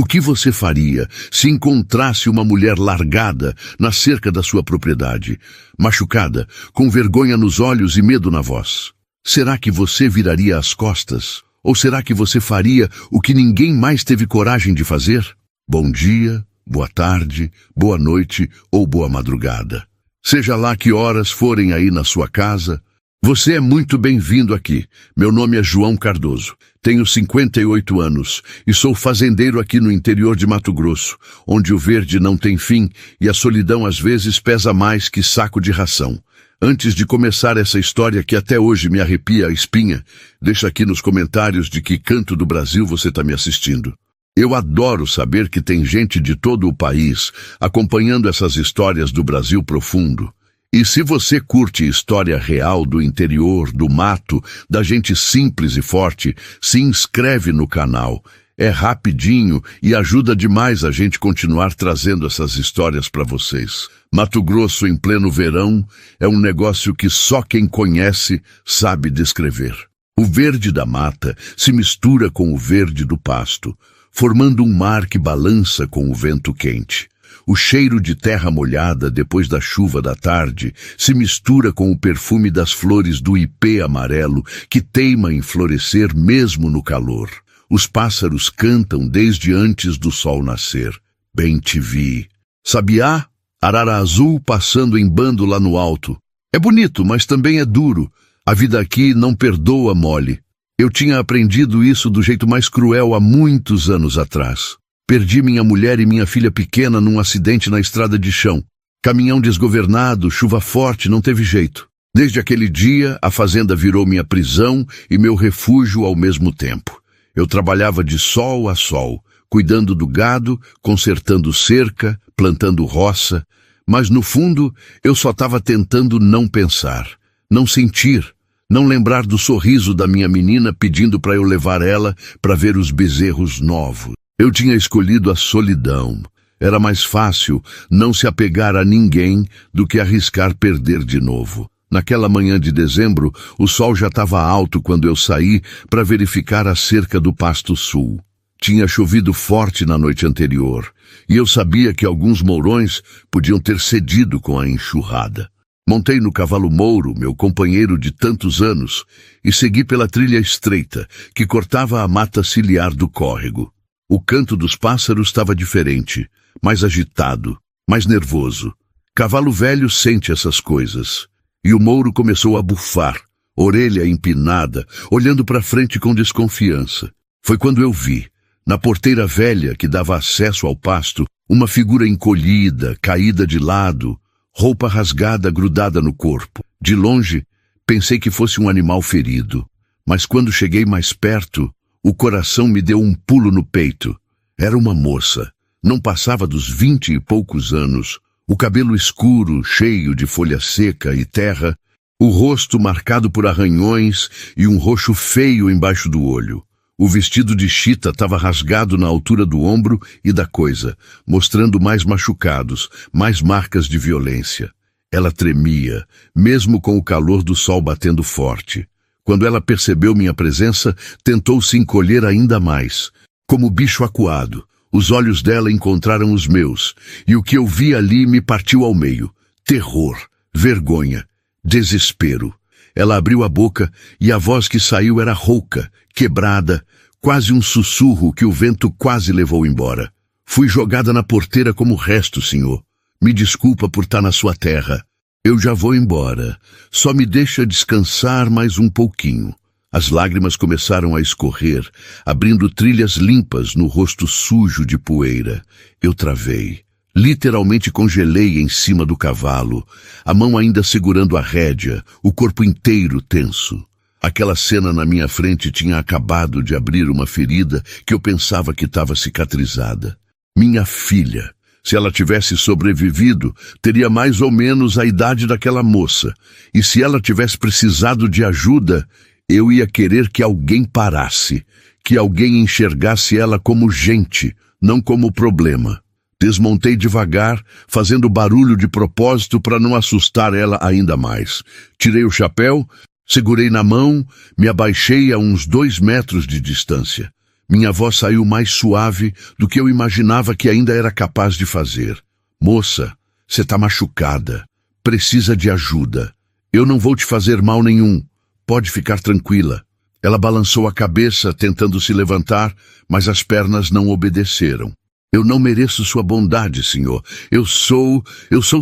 que você faria se encontrasse uma mulher largada na cerca da sua propriedade, machucada, com vergonha nos olhos e medo na voz? Será que você viraria as costas? Ou será que você faria o que ninguém mais teve coragem de fazer? Bom dia, boa tarde, boa noite ou boa madrugada. Seja lá que horas forem aí na sua casa, você é muito bem-vindo aqui. Meu nome é João Cardoso. Tenho 58 anos e sou fazendeiro aqui no interior de Mato Grosso, onde o verde não tem fim e a solidão às vezes pesa mais que saco de ração. Antes de começar essa história que até hoje me arrepia a espinha, deixa aqui nos comentários de que canto do Brasil você está me assistindo. Eu adoro saber que tem gente de todo o país acompanhando essas histórias do Brasil profundo. E se você curte história real do interior, do mato, da gente simples e forte, se inscreve no canal. É rapidinho e ajuda demais a gente continuar trazendo essas histórias para vocês. Mato Grosso em pleno verão é um negócio que só quem conhece sabe descrever. O verde da mata se mistura com o verde do pasto, formando um mar que balança com o vento quente. O cheiro de terra molhada depois da chuva da tarde se mistura com o perfume das flores do ipê amarelo que teima em florescer mesmo no calor. Os pássaros cantam desde antes do sol nascer. Bem te vi. Sabiá, arara azul passando em bando lá no alto. É bonito, mas também é duro. A vida aqui não perdoa mole. Eu tinha aprendido isso do jeito mais cruel há muitos anos atrás. Perdi minha mulher e minha filha pequena num acidente na estrada de chão. Caminhão desgovernado, chuva forte, não teve jeito. Desde aquele dia, a fazenda virou minha prisão e meu refúgio ao mesmo tempo. Eu trabalhava de sol a sol, cuidando do gado, consertando cerca, plantando roça, mas no fundo eu só estava tentando não pensar, não sentir, não lembrar do sorriso da minha menina pedindo para eu levar ela para ver os bezerros novos. Eu tinha escolhido a solidão. Era mais fácil não se apegar a ninguém do que arriscar perder de novo. Naquela manhã de dezembro, o sol já estava alto quando eu saí para verificar a cerca do Pasto Sul. Tinha chovido forte na noite anterior, e eu sabia que alguns mourões podiam ter cedido com a enxurrada. Montei no cavalo Mouro, meu companheiro de tantos anos, e segui pela trilha estreita, que cortava a mata ciliar do córrego. O canto dos pássaros estava diferente, mais agitado, mais nervoso. Cavalo velho sente essas coisas. E o Mouro começou a bufar, orelha empinada, olhando para frente com desconfiança. Foi quando eu vi, na porteira velha que dava acesso ao pasto, uma figura encolhida, caída de lado, roupa rasgada grudada no corpo. De longe, pensei que fosse um animal ferido, mas quando cheguei mais perto, o coração me deu um pulo no peito. Era uma moça, não passava dos 20 e poucos anos, o cabelo escuro, cheio de folha seca e terra, o rosto marcado por arranhões e um roxo feio embaixo do olho. O vestido de chita estava rasgado na altura do ombro e da coisa, mostrando mais machucados, mais marcas de violência. Ela tremia, mesmo com o calor do sol batendo forte. Quando ela percebeu minha presença, tentou se encolher ainda mais. Como bicho acuado, os olhos dela encontraram os meus, e o que eu vi ali me partiu ao meio. Terror, vergonha, desespero. Ela abriu a boca e a voz que saiu era rouca, quebrada, quase um sussurro que o vento quase levou embora. Fui jogada na porteira como o resto, senhor. Me desculpa por estar na sua terra. Eu já vou embora. Só me deixa descansar mais um pouquinho. As lágrimas começaram a escorrer, abrindo trilhas limpas no rosto sujo de poeira. Eu travei. Literalmente congelei em cima do cavalo, a mão ainda segurando a rédea, o corpo inteiro tenso. Aquela cena na minha frente tinha acabado de abrir uma ferida que eu pensava que estava cicatrizada. Minha filha. Se ela tivesse sobrevivido, teria mais ou menos a idade daquela moça. E se ela tivesse precisado de ajuda, eu ia querer que alguém parasse, que alguém enxergasse ela como gente, não como problema. Desmontei devagar, fazendo barulho de propósito para não assustar ela ainda mais. Tirei o chapéu, segurei na mão, me abaixei a uns 2 metros de distância. Minha voz saiu mais suave do que eu imaginava que ainda era capaz de fazer. Moça, você está machucada. Precisa de ajuda. Eu não vou te fazer mal nenhum. Pode ficar tranquila. Ela balançou a cabeça, tentando se levantar, mas as pernas não obedeceram. Eu não mereço sua bondade, senhor. Eu sou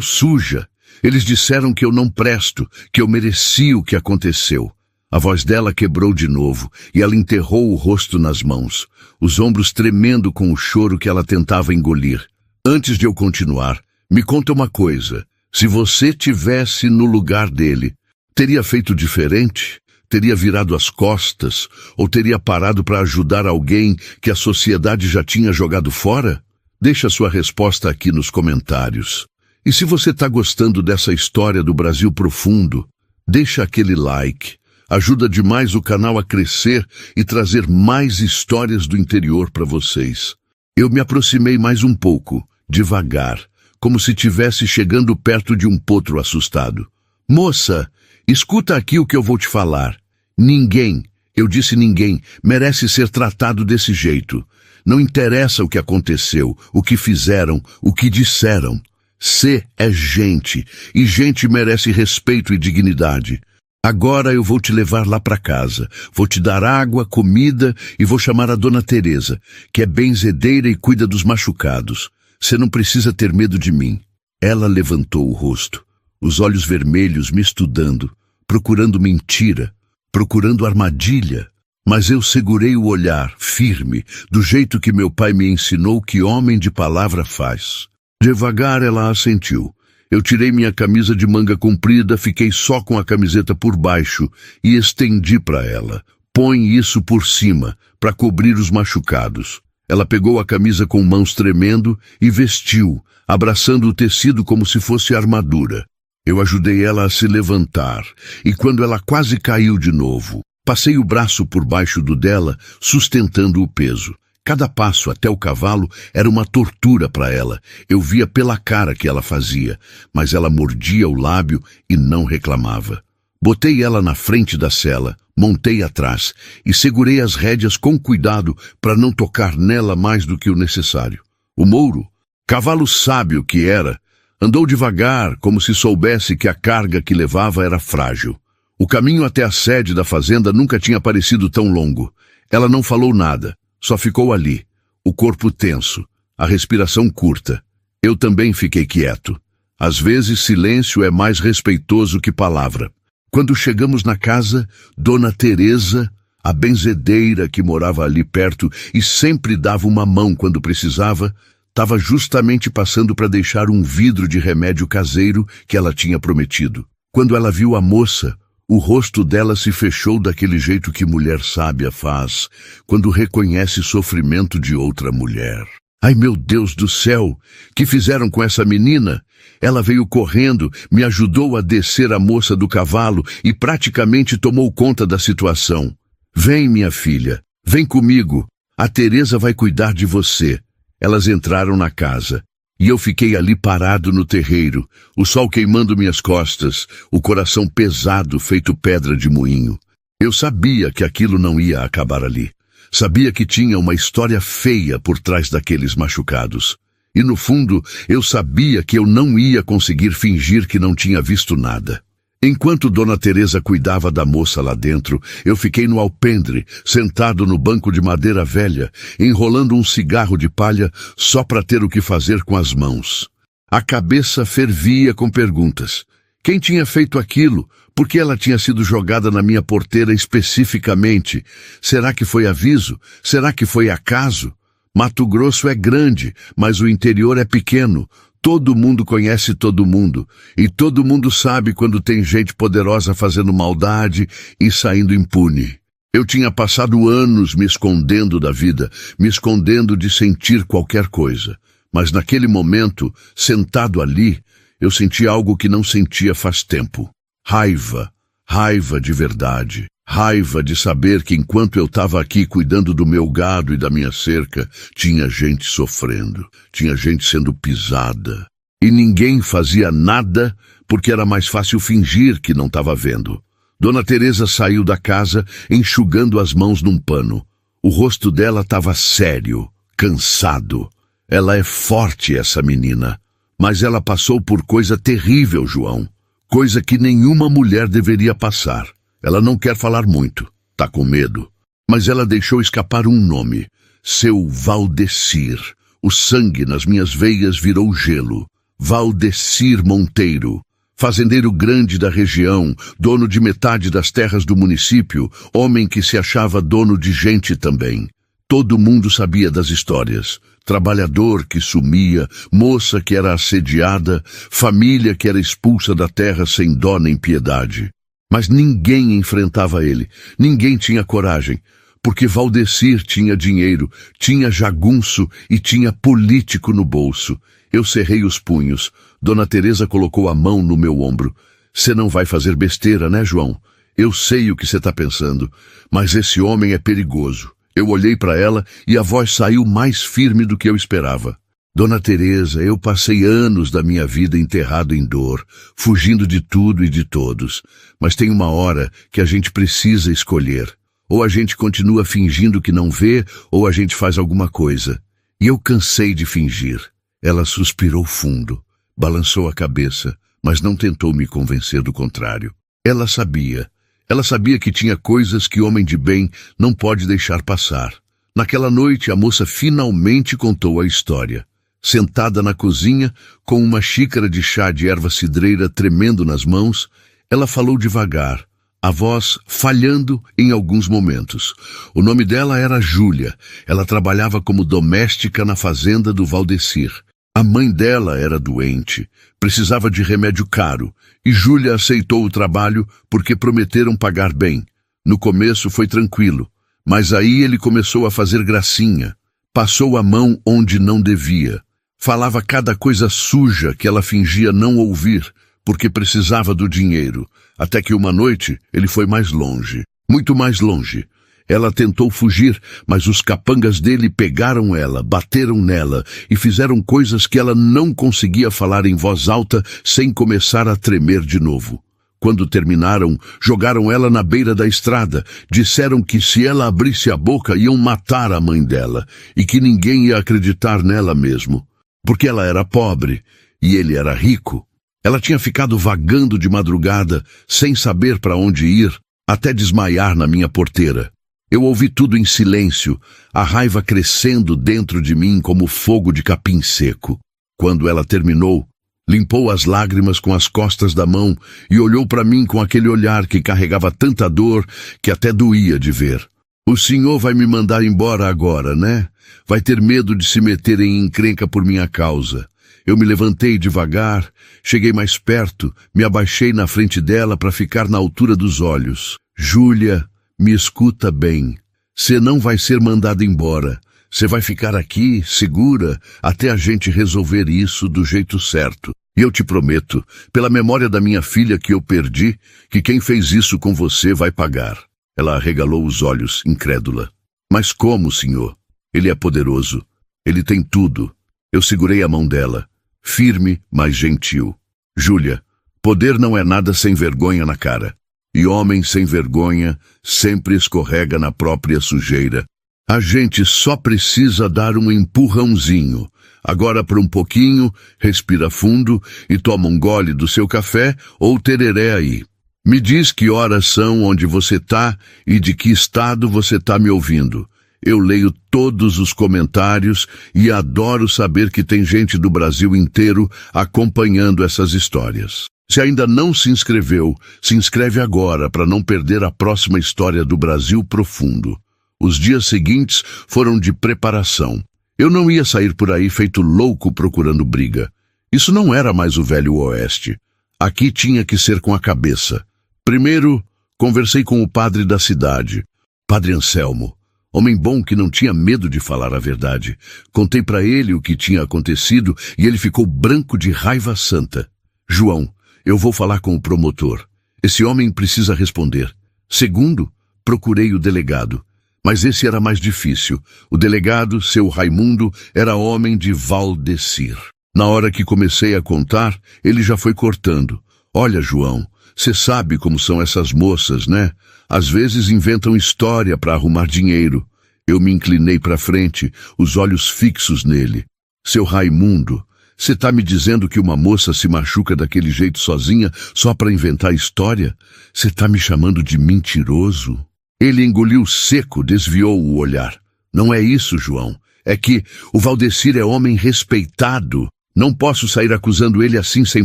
suja. Eles disseram que eu não presto, que eu mereci o que aconteceu. A voz dela quebrou de novo, e ela enterrou o rosto nas mãos, os ombros tremendo com o choro que ela tentava engolir. Antes de eu continuar, me conta uma coisa. Se você tivesse no lugar dele, teria feito diferente? Teria virado as costas? Ou teria parado para ajudar alguém que a sociedade já tinha jogado fora? Deixa sua resposta aqui nos comentários. E se você está gostando dessa história do Brasil profundo, deixa aquele like. Ajuda demais o canal a crescer e trazer mais histórias do interior para vocês. Eu me aproximei mais um pouco, devagar, como se estivesse chegando perto de um potro assustado. Moça, escuta aqui o que eu vou te falar. Ninguém, eu disse ninguém, merece ser tratado desse jeito. Não interessa o que aconteceu, o que fizeram, o que disseram. Você é gente, e gente merece respeito e dignidade. Agora eu vou te levar lá para casa, vou te dar água, comida e vou chamar a Dona Teresa, que é benzedeira e cuida dos machucados. Você não precisa ter medo de mim. Ela levantou o rosto, os olhos vermelhos me estudando, procurando mentira, procurando armadilha. Mas eu segurei o olhar, firme, do jeito que meu pai me ensinou que homem de palavra faz. Devagar ela assentiu. Eu tirei minha camisa de manga comprida, fiquei só com a camiseta por baixo e estendi para ela. Põe isso por cima, para cobrir os machucados. Ela pegou a camisa com mãos tremendo e vestiu, abraçando o tecido como se fosse armadura. Eu ajudei ela a se levantar, e quando ela quase caiu de novo, passei o braço por baixo do dela, sustentando o peso. Cada passo até o cavalo era uma tortura para ela. Eu via pela cara que ela fazia, mas ela mordia o lábio e não reclamava. Botei ela na frente da sela, montei atrás e segurei as rédeas com cuidado para não tocar nela mais do que o necessário. O Mouro, cavalo sábio que era, andou devagar, como se soubesse que a carga que levava era frágil. O caminho até a sede da fazenda nunca tinha parecido tão longo. Ela não falou nada. Só ficou ali, o corpo tenso, a respiração curta. Eu também fiquei quieto. Às vezes, silêncio é mais respeitoso que palavra. Quando chegamos na casa, Dona Teresa, a benzedeira que morava ali perto e sempre dava uma mão quando precisava, estava justamente passando para deixar um vidro de remédio caseiro que ela tinha prometido. Quando ela viu a moça, o rosto dela se fechou daquele jeito que mulher sábia faz, quando reconhece sofrimento de outra mulher. Ai, meu Deus do céu! Que fizeram com essa menina? Ela veio correndo, me ajudou a descer a moça do cavalo e praticamente tomou conta da situação. Vem, minha filha, vem comigo. A Teresa vai cuidar de você. Elas entraram na casa. E eu fiquei ali parado no terreiro, o sol queimando minhas costas, o coração pesado feito pedra de moinho. Eu sabia que aquilo não ia acabar ali. Sabia que tinha uma história feia por trás daqueles machucados. E no fundo, eu sabia que eu não ia conseguir fingir que não tinha visto nada. Enquanto Dona Teresa cuidava da moça lá dentro, eu fiquei no alpendre, sentado no banco de madeira velha, enrolando um cigarro de palha só para ter o que fazer com as mãos. A cabeça fervia com perguntas. Quem tinha feito aquilo? Por que ela tinha sido jogada na minha porteira especificamente? Será que foi aviso? Será que foi acaso? Mato Grosso é grande, mas o interior é pequeno. Todo mundo conhece todo mundo, e todo mundo sabe quando tem gente poderosa fazendo maldade e saindo impune. Eu tinha passado anos me escondendo da vida, me escondendo de sentir qualquer coisa. Mas naquele momento, sentado ali, eu senti algo que não sentia faz tempo. Raiva, raiva de verdade. Raiva de saber que enquanto eu estava aqui cuidando do meu gado e da minha cerca, tinha gente sofrendo, tinha gente sendo pisada. E ninguém fazia nada porque era mais fácil fingir que não estava vendo. Dona Teresa saiu da casa enxugando as mãos num pano. O rosto dela estava sério, cansado. Ela é forte, essa menina. Mas ela passou por coisa terrível, João. Coisa que nenhuma mulher deveria passar. Ela não quer falar muito. Tá com medo. Mas ela deixou escapar um nome. Seu Valdecir. O sangue nas minhas veias virou gelo. Valdecir Monteiro. Fazendeiro grande da região, dono de metade das terras do município, homem que se achava dono de gente também. Todo mundo sabia das histórias. Trabalhador que sumia, moça que era assediada, família que era expulsa da terra sem dó nem piedade. Mas ninguém enfrentava ele, ninguém tinha coragem, porque Valdecir tinha dinheiro, tinha jagunço e tinha político no bolso. Eu cerrei os punhos. Dona Teresa colocou a mão no meu ombro. Você não vai fazer besteira, né, João? Eu sei o que você está pensando, mas esse homem é perigoso. Eu olhei para ela e a voz saiu mais firme do que eu esperava. Dona Teresa, eu passei anos da minha vida enterrado em dor, fugindo de tudo e de todos. Mas tem uma hora que a gente precisa escolher. Ou a gente continua fingindo que não vê, ou a gente faz alguma coisa. E eu cansei de fingir. Ela suspirou fundo, balançou a cabeça, mas não tentou me convencer do contrário. Ela sabia que tinha coisas que homem de bem não pode deixar passar. Naquela noite, a moça finalmente contou a história. Sentada na cozinha, com uma xícara de chá de erva cidreira tremendo nas mãos, ela falou devagar, a voz falhando em alguns momentos. O nome dela era Júlia. Ela trabalhava como doméstica na fazenda do Valdecir. A mãe dela era doente, precisava de remédio caro, e Júlia aceitou o trabalho porque prometeram pagar bem. No começo foi tranquilo, mas aí ele começou a fazer gracinha. Passou a mão onde não devia. Falava cada coisa suja que ela fingia não ouvir, porque precisava do dinheiro, até que uma noite ele foi mais longe, muito mais longe. Ela tentou fugir, mas os capangas dele pegaram ela, bateram nela e fizeram coisas que ela não conseguia falar em voz alta sem começar a tremer de novo. Quando terminaram, jogaram ela na beira da estrada, disseram que se ela abrisse a boca iam matar a mãe dela e que ninguém ia acreditar nela mesmo, porque ela era pobre e ele era rico. Ela tinha ficado vagando de madrugada, sem saber para onde ir, até desmaiar na minha porteira. Eu ouvi tudo em silêncio, a raiva crescendo dentro de mim como fogo de capim seco. Quando ela terminou, limpou as lágrimas com as costas da mão e olhou para mim com aquele olhar que carregava tanta dor que até doía de ver. O senhor vai me mandar embora agora, né? Vai ter medo de se meter em encrenca por minha causa. Eu me levantei devagar, cheguei mais perto, me abaixei na frente dela para ficar na altura dos olhos. Júlia, me escuta bem. Você não vai ser mandada embora. Você vai ficar aqui, segura, até a gente resolver isso do jeito certo. E eu te prometo, pela memória da minha filha que eu perdi, que quem fez isso com você vai pagar. Ela arregalou os olhos, incrédula. Mas como, senhor? Ele é poderoso. Ele tem tudo. Eu segurei a mão dela, firme, mas gentil. Júlia, poder não é nada sem vergonha na cara. E homem sem vergonha sempre escorrega na própria sujeira. A gente só precisa dar um empurrãozinho. Agora por um pouquinho, respira fundo e toma um gole do seu café ou tereré aí. Me diz que horas são, onde você tá e de que estado você tá me ouvindo. Eu leio todos os comentários e adoro saber que tem gente do Brasil inteiro acompanhando essas histórias. Se ainda não se inscreveu, se inscreve agora para não perder a próxima história do Brasil profundo. Os dias seguintes foram de preparação. Eu não ia sair por aí feito louco procurando briga. Isso não era mais o Velho Oeste. Aqui tinha que ser com a cabeça. Primeiro, conversei com o padre da cidade, Padre Anselmo. Homem bom que não tinha medo de falar a verdade. Contei para ele o que tinha acontecido e ele ficou branco de raiva santa. João, eu vou falar com o promotor. Esse homem precisa responder. Segundo, procurei o delegado. Mas esse era mais difícil. O delegado, seu Raimundo, era homem de Valdecir. Na hora que comecei a contar, ele já foi cortando. Olha, João, você sabe como são essas moças, né? Às vezes inventam história para arrumar dinheiro. Eu me inclinei para frente, os olhos fixos nele. Seu Raimundo, você tá me dizendo que uma moça se machuca daquele jeito sozinha só para inventar história? Você tá me chamando de mentiroso? Ele engoliu seco, desviou o olhar. Não é isso, João. É que o Valdecir é homem respeitado. Não posso sair acusando ele assim sem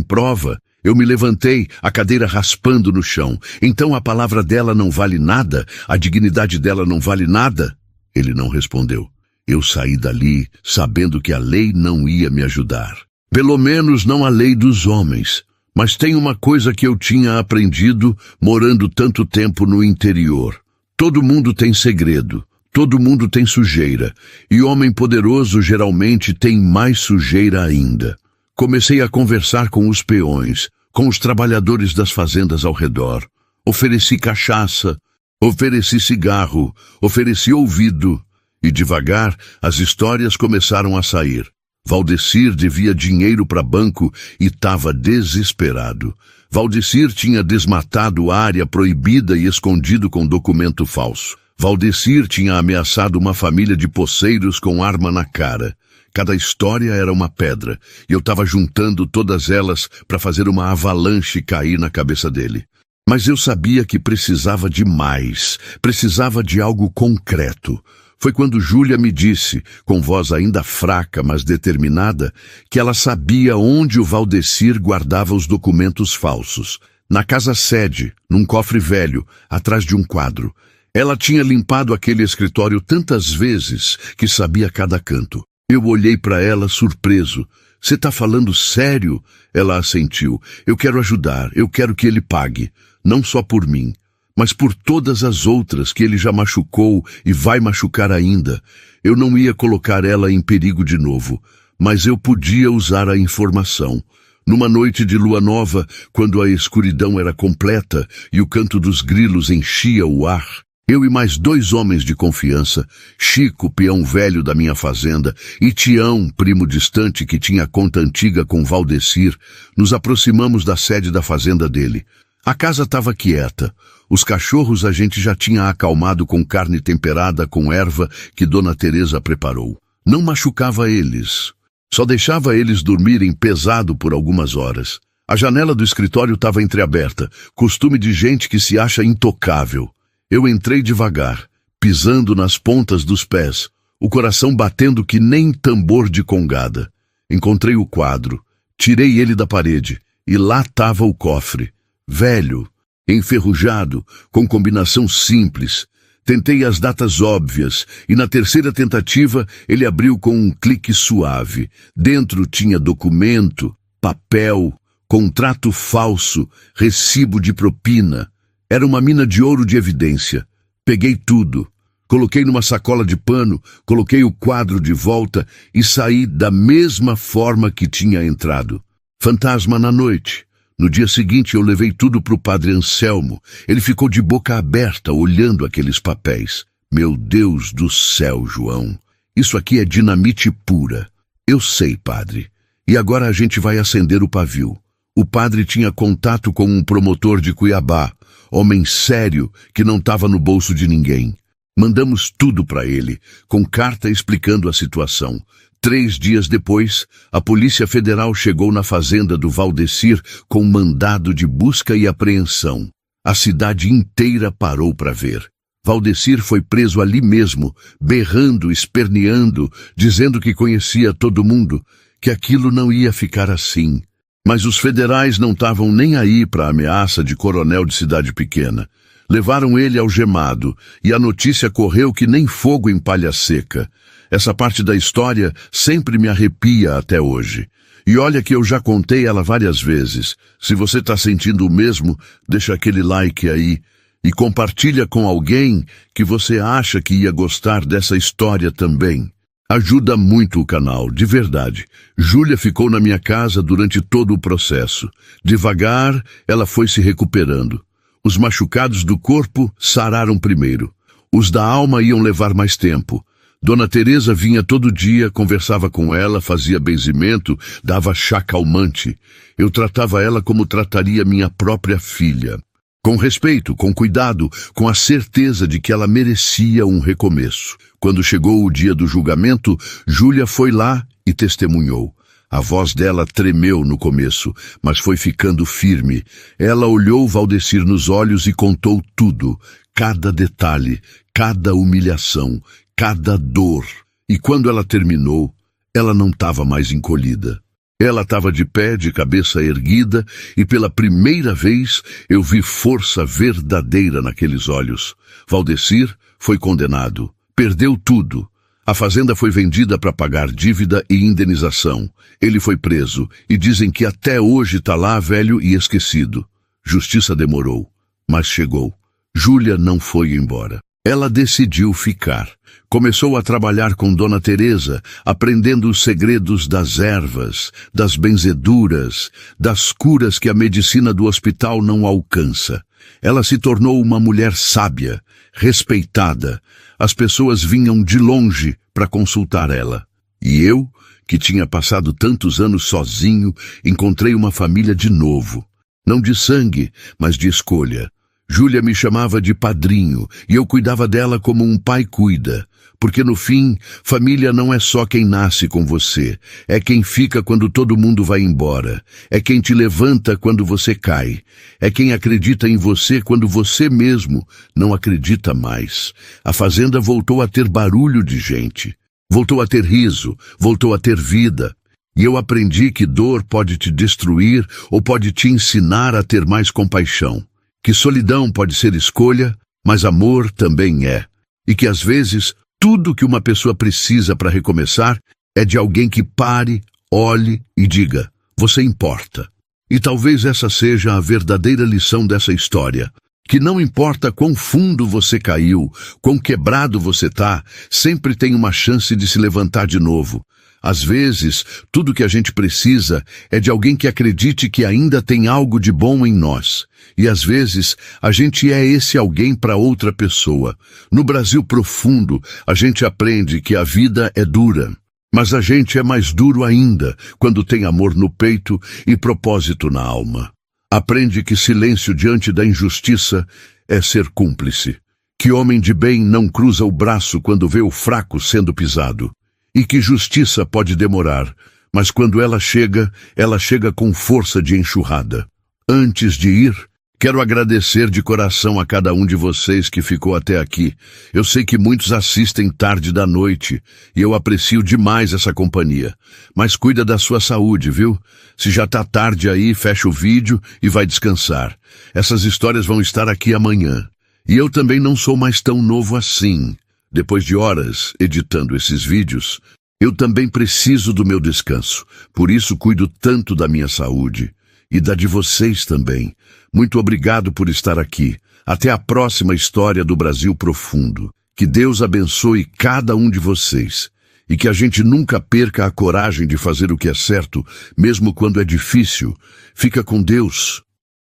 prova. Eu me levantei, a cadeira raspando no chão. Então a palavra dela não vale nada? A dignidade dela não vale nada? Ele não respondeu. Eu saí dali sabendo que a lei não ia me ajudar. Pelo menos não a lei dos homens. Mas tem uma coisa que eu tinha aprendido morando tanto tempo no interior. Todo mundo tem segredo. Todo mundo tem sujeira. E homem poderoso geralmente tem mais sujeira ainda. Comecei a conversar com os peões, com os trabalhadores das fazendas ao redor. Ofereci cachaça, ofereci cigarro, ofereci ouvido. E devagar, as histórias começaram a sair. Valdecir devia dinheiro para banco e estava desesperado. Valdecir tinha desmatado área proibida e escondido com documento falso. Valdecir tinha ameaçado uma família de poceiros com arma na cara. Cada história era uma pedra, e eu estava juntando todas elas para fazer uma avalanche cair na cabeça dele. Mas eu sabia que precisava de mais, precisava de algo concreto. Foi quando Júlia me disse, com voz ainda fraca, mas determinada, que ela sabia onde o Valdecir guardava os documentos falsos. Na casa-sede, num cofre velho, atrás de um quadro. Ela tinha limpado aquele escritório tantas vezes que sabia cada canto. Eu olhei para ela surpreso. Você tá falando sério? Ela assentiu. Eu quero ajudar, eu quero que ele pague. Não só por mim, mas por todas as outras que ele já machucou e vai machucar ainda. Eu não ia colocar ela em perigo de novo, mas eu podia usar a informação. Numa noite de lua nova, quando a escuridão era completa e o canto dos grilos enchia o ar, eu e mais 2 homens de confiança, Chico, peão velho da minha fazenda, e Tião, primo distante que tinha conta antiga com Valdecir, nos aproximamos da sede da fazenda dele. A casa estava quieta. Os cachorros a gente já tinha acalmado com carne temperada com erva que Dona Teresa preparou. Não machucava eles. Só deixava eles dormirem pesado por algumas horas. A janela do escritório estava entreaberta, costume de gente que se acha intocável. Eu entrei devagar, pisando nas pontas dos pés, o coração batendo que nem tambor de congada. Encontrei o quadro, tirei ele da parede, e lá estava o cofre. Velho, enferrujado, com combinação simples. Tentei as datas óbvias, e na terceira tentativa ele abriu com um clique suave. Dentro tinha documento, papel, contrato falso, recibo de propina. Era uma mina de ouro de evidência. Peguei tudo, coloquei numa sacola de pano, coloquei o quadro de volta e saí da mesma forma que tinha entrado. Fantasma na noite. No dia seguinte eu levei tudo para o padre Anselmo. Ele ficou de boca aberta olhando aqueles papéis. Meu Deus do céu, João. Isso aqui é dinamite pura. Eu sei, padre. E agora a gente vai acender o pavio. O padre tinha contato com um promotor de Cuiabá, homem sério que não estava no bolso de ninguém. Mandamos tudo para ele, com carta explicando a situação. 3 dias depois, a Polícia Federal chegou na fazenda do Valdecir com mandado de busca e apreensão. A cidade inteira parou para ver. Valdecir foi preso ali mesmo, berrando, esperneando, dizendo que conhecia todo mundo, que aquilo não ia ficar assim. Mas os federais não estavam nem aí para a ameaça de coronel de cidade pequena. Levaram ele algemado, e a notícia correu que nem fogo em palha seca. Essa parte da história sempre me arrepia até hoje. E olha que eu já contei ela várias vezes. Se você está sentindo o mesmo, deixa aquele like aí e compartilha com alguém que você acha que ia gostar dessa história também. Ajuda muito o canal, de verdade. Júlia ficou na minha casa durante todo o processo. Devagar, ela foi se recuperando. Os machucados do corpo sararam primeiro. Os da alma iam levar mais tempo. Dona Teresa vinha todo dia, conversava com ela, fazia benzimento, dava chá calmante. Eu tratava ela como trataria minha própria filha. Com respeito, com cuidado, com a certeza de que ela merecia um recomeço. Quando chegou o dia do julgamento, Júlia foi lá e testemunhou. A voz dela tremeu no começo, mas foi ficando firme. Ela olhou Valdecir nos olhos e contou tudo, cada detalhe, cada humilhação, cada dor. E quando ela terminou, ela não estava mais encolhida. Ela estava de pé, de cabeça erguida, e pela primeira vez eu vi força verdadeira naqueles olhos. Valdecir foi condenado, perdeu tudo. A fazenda foi vendida para pagar dívida e indenização. Ele foi preso, e dizem que até hoje está lá velho e esquecido. Justiça demorou, mas chegou. Júlia não foi embora. Ela decidiu ficar. Começou a trabalhar com Dona Teresa, aprendendo os segredos das ervas, das benzeduras, das curas que a medicina do hospital não alcança. Ela se tornou uma mulher sábia, respeitada. As pessoas vinham de longe para consultar ela. E eu, que tinha passado tantos anos sozinho, encontrei uma família de novo. Não de sangue, mas de escolha. Júlia me chamava de padrinho, e eu cuidava dela como um pai cuida. Porque no fim, família não é só quem nasce com você, é quem fica quando todo mundo vai embora, é quem te levanta quando você cai, é quem acredita em você quando você mesmo não acredita mais. A fazenda voltou a ter barulho de gente, voltou a ter riso, voltou a ter vida. E eu aprendi que dor pode te destruir ou pode te ensinar a ter mais compaixão. Que solidão pode ser escolha, mas amor também é. E que às vezes tudo que uma pessoa precisa para recomeçar é de alguém que pare, olhe e diga, você importa. E talvez essa seja a verdadeira lição dessa história. Que não importa quão fundo você caiu, quão quebrado você tá, sempre tem uma chance de se levantar de novo. Às vezes, tudo que a gente precisa é de alguém que acredite que ainda tem algo de bom em nós. E às vezes, a gente é esse alguém para outra pessoa. No Brasil profundo, a gente aprende que a vida é dura. Mas a gente é mais duro ainda quando tem amor no peito e propósito na alma. Aprende que silêncio diante da injustiça é ser cúmplice. Que homem de bem não cruza o braço quando vê o fraco sendo pisado. E que justiça pode demorar, mas quando ela chega com força de enxurrada. Antes de ir, quero agradecer de coração a cada um de vocês que ficou até aqui. Eu sei que muitos assistem tarde da noite, e eu aprecio demais essa companhia. Mas cuida da sua saúde, viu? Se já tá tarde aí, fecha o vídeo e vai descansar. Essas histórias vão estar aqui amanhã. E eu também não sou mais tão novo assim. Depois de horas editando esses vídeos, eu também preciso do meu descanso. Por isso cuido tanto da minha saúde e da de vocês também. Muito obrigado por estar aqui. Até a próxima história do Brasil Profundo. Que Deus abençoe cada um de vocês e que a gente nunca perca a coragem de fazer o que é certo, mesmo quando é difícil. Fica com Deus.